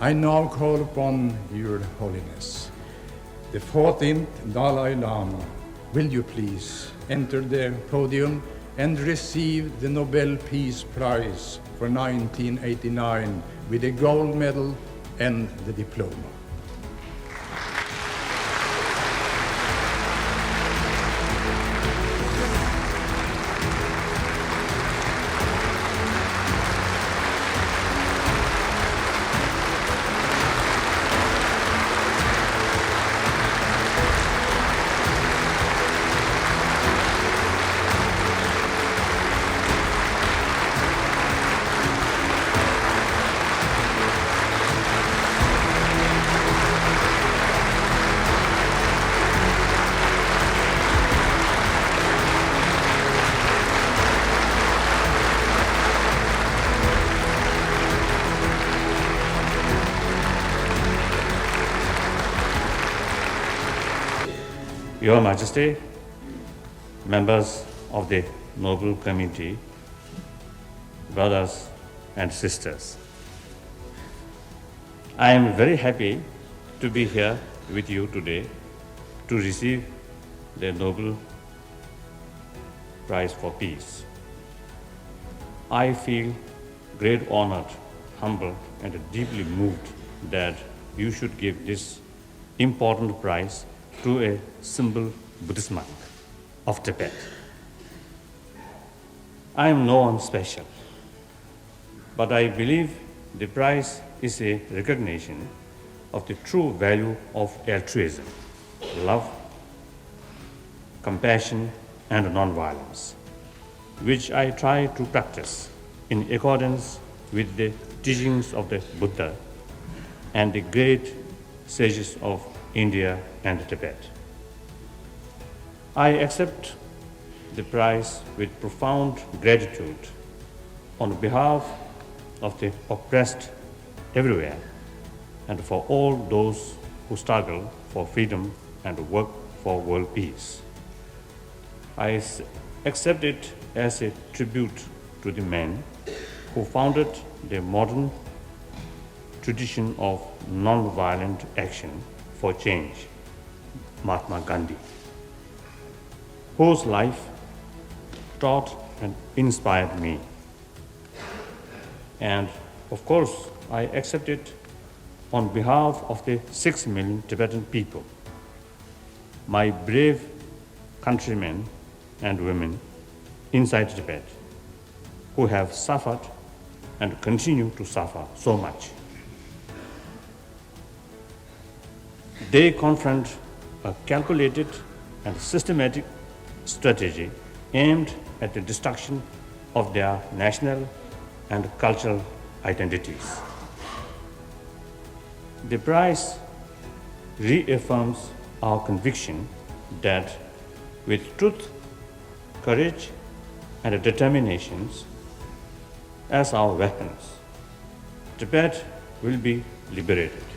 I now call upon Your Holiness, the 14th Dalai Lama. Will you please enter the podium and receive the Nobel Peace Prize for 1989 with the gold medal and the diploma. Your Majesty, members of the Nobel Committee, brothers and sisters, I am very happy to be here with you today to receive the Nobel Prize for Peace. I feel great honored, humbled, and deeply moved that you should give this important prize to a simple Buddhist monk of Tibet. I am no one special, but I believe the prize is a recognition of the true value of altruism, love, compassion, and nonviolence, which I try to practice in accordance with the teachings of the Buddha and the great sages of India and Tibet. I accept the prize with profound gratitude on behalf of the oppressed everywhere and for all those who struggle for freedom and work for world peace. I accept it as a tribute to the men who founded the modern tradition of nonviolent action for change, Mahatma Gandhi, whose life taught and inspired me. And of course, I accept it on behalf of the 6 million Tibetan people, my brave countrymen and women inside Tibet, who have suffered and continue to suffer so much. They confront a calculated and systematic strategy aimed at the destruction of their national and cultural identities. The prize reaffirms our conviction that with truth, courage, and determination as our weapons, Tibet will be liberated.